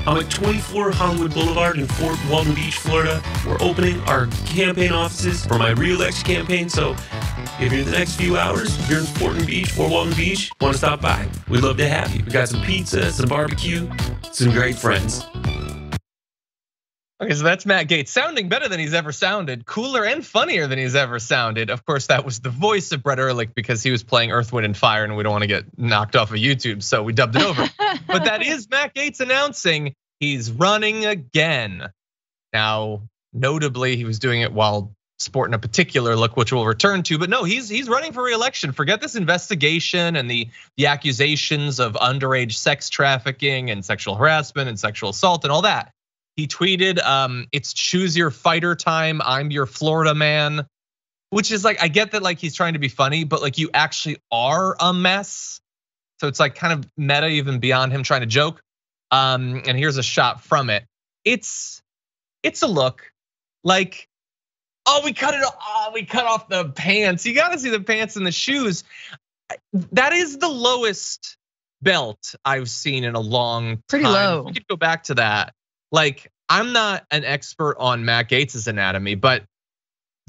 I'm at 24 Hollywood Boulevard in Fort Walton Beach, Florida. We're opening our campaign offices for my re-election campaign. So if you're in the next few hours, if you're in Fort Walton Beach, want to stop by, we'd love to have you. We got some pizza, some barbecue, some great friends. Okay, so that's Matt Gaetz sounding better than he's ever sounded, cooler and funnier than he's ever sounded. Of course, that was the voice of Brett Ehrlich because he was playing Earth, Wind, and Fire, and we don't want to get knocked off of YouTube, so we dubbed it over. But that is Matt Gaetz announcing he's running again. Now, notably, he was doing it while sporting a particular look, which we'll return to. But no, he's running for re-election. Forget this investigation and the accusations of underage sex trafficking and sexual harassment and sexual assault and all that. He tweeted, it's choose your fighter time, I'm your Florida man. Which is like, I get that like he's trying to be funny, but like you actually are a mess. So it's like kind of meta even beyond him trying to joke. And here's a shot from it. It's a look like, we cut off the pants. You gotta see the pants and the shoes. That is the lowest belt I've seen in a long time. Pretty low. You could go back to that. Like, I'm not an expert on Matt Gaetz's anatomy, but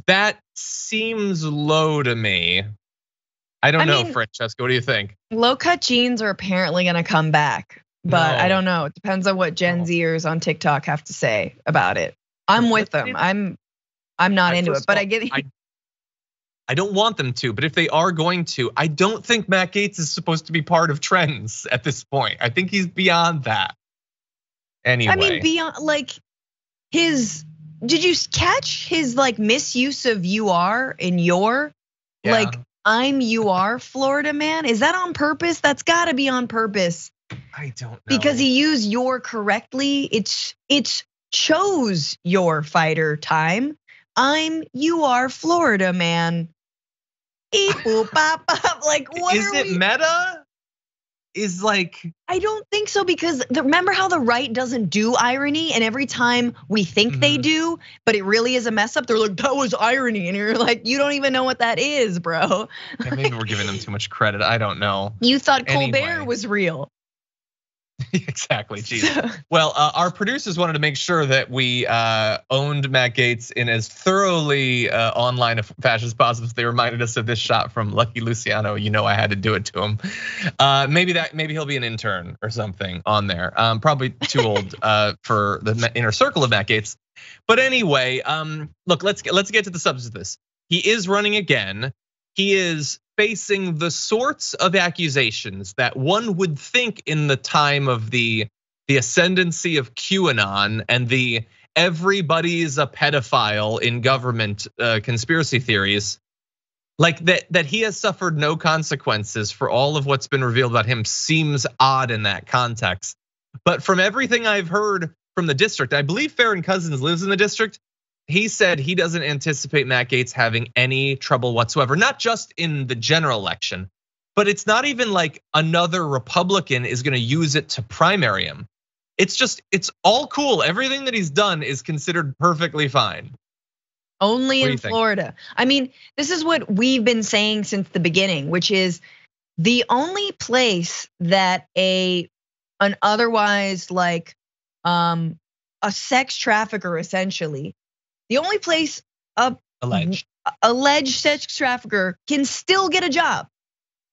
that seems low to me. I don't know, Francesca, what do you think? Low cut jeans are apparently gonna come back, but I don't know. It depends on what Gen Zers on TikTok have to say about it. I'm with them. I'm not into it, but I get it. I don't want them to, but if they are going to, I don't think Matt Gaetz is supposed to be part of trends at this point. I think he's beyond that. Anyway. I mean, beyond like did you catch his like misuse of "you are" in "your"? Yeah. Like, I'm "you are" Florida man. Is that on purpose? That's gotta be on purpose. I don't know. Because he used "your" correctly. It's chose your fighter time. You are Florida man. Eep, boop, bop, bop. Like, what is it meta? Is like, I don't think so, because remember how the right doesn't do irony, and every time we think they do, but it really is a mess up, they're like, that was irony, and you're like, you don't even know what that is, bro. Yeah, maybe we're giving them too much credit. I don't know. You thought Colbert was real. Exactly, jeez. Well, our producers wanted to make sure that we owned Matt Gaetz in as thoroughly online a fashion as possible. So they reminded us of this shot from Lucky Luciano. You know, I had to do it to him. Maybe he'll be an intern or something on there. Probably too old for the inner circle of Matt Gaetz. But anyway, look, let's get to the substance of this. He is running again. He is facing the sorts of accusations that one would think in the time of the ascendancy of QAnon and the everybody's a pedophile in government conspiracy theories, like that he has suffered no consequences for all of what's been revealed about him seems odd in that context. But from everything I've heard from the district, I believe Farron Cousins lives in the district. He said he doesn't anticipate Matt Gaetz having any trouble whatsoever, not just in the general election, but it's not even like another Republican is gonna use it to primary him. It's all cool. Everything that he's done is considered perfectly fine. Only in Florida. I mean, this is what we've been saying since the beginning, which is the only place that an otherwise like a sex trafficker essentially. The only place a alleged sex trafficker can still get a job.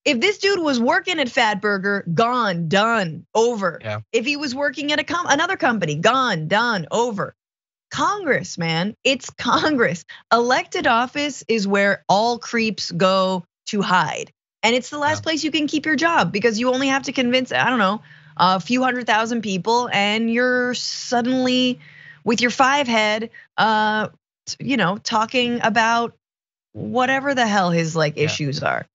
If this dude was working at Fatburger, gone, done, over. Yeah. If he was working at another company, gone, done, over. Congress, man, it's Congress. Elected office is where all creeps go to hide. And it's the last place you can keep your job because you only have to convince, I don't know, a few 100,000 people and you're suddenly with your 5 head, talking about whatever the hell his like issues are.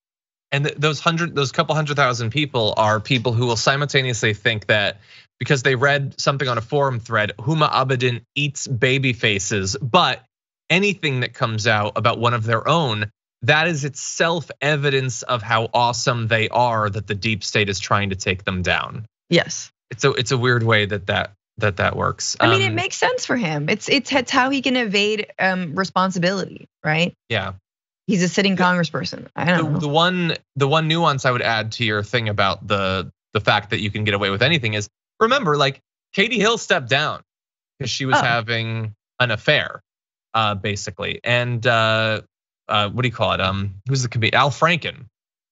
And those couple 100,000 people are people who will simultaneously think that because they read something on a forum thread, Huma Abedin eats baby faces, but anything that comes out about one of their own, that is itself evidence of how awesome they are that the deep state is trying to take them down. Yes. It's a weird way that works. I mean, it makes sense for him. It's how he can evade responsibility, right? Yeah. He's a sitting congressperson. I don't know. The one nuance I would add to your thing about the fact that you can get away with anything is remember, like Katie Hill stepped down because she was having an affair, basically. And what do you call it? Who's the comedian? Al Franken.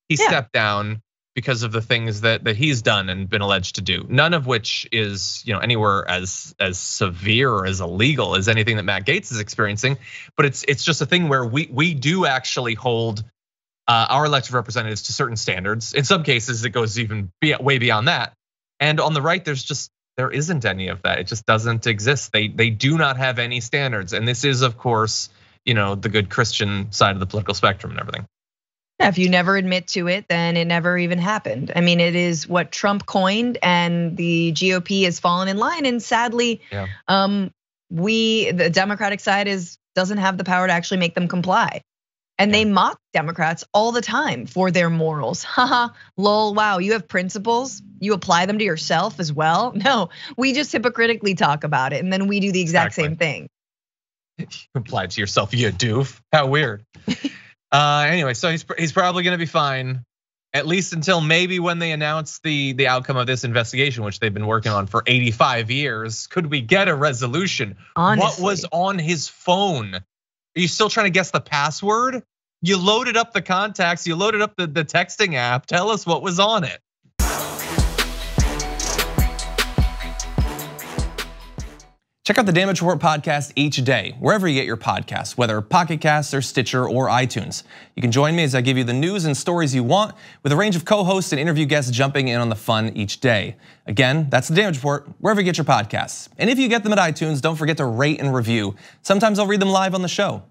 He stepped down because of the things that he's done and been alleged to do. None of which is, anywhere as severe or as illegal as anything that Matt Gaetz is experiencing. But it's just a thing where we do actually hold our elected representatives to certain standards. In some cases, it goes even way beyond that. And on the right, there isn't any of that. It just doesn't exist. They do not have any standards. And this is, of course, the good Christian side of the political spectrum and everything. Yeah, if you never admit to it, then it never even happened. I mean, it is what Trump coined, and the GOP has fallen in line. And sadly, the Democratic side doesn't have the power to actually make them comply. And they mock Democrats all the time for their morals. Haha, lol, wow, you have principles? You apply them to yourself as well? No, we just hypocritically talk about it, and then we do the exact same thing. You apply it to yourself, you doof. How weird. Anyway, so he's probably gonna be fine, at least until maybe when they announce the outcome of this investigation, which they've been working on for 85 years. Could we get a resolution? Honestly. What was on his phone? Are you still trying to guess the password? You loaded up the contacts, you loaded up the texting app. Tell us what was on it. Check out the Damage Report podcast each day, wherever you get your podcasts, whether Pocket Casts or Stitcher or iTunes. You can join me as I give you the news and stories you want, with a range of co-hosts and interview guests jumping in on the fun each day. Again, that's the Damage Report, wherever you get your podcasts. And if you get them at iTunes, don't forget to rate and review. Sometimes I'll read them live on the show.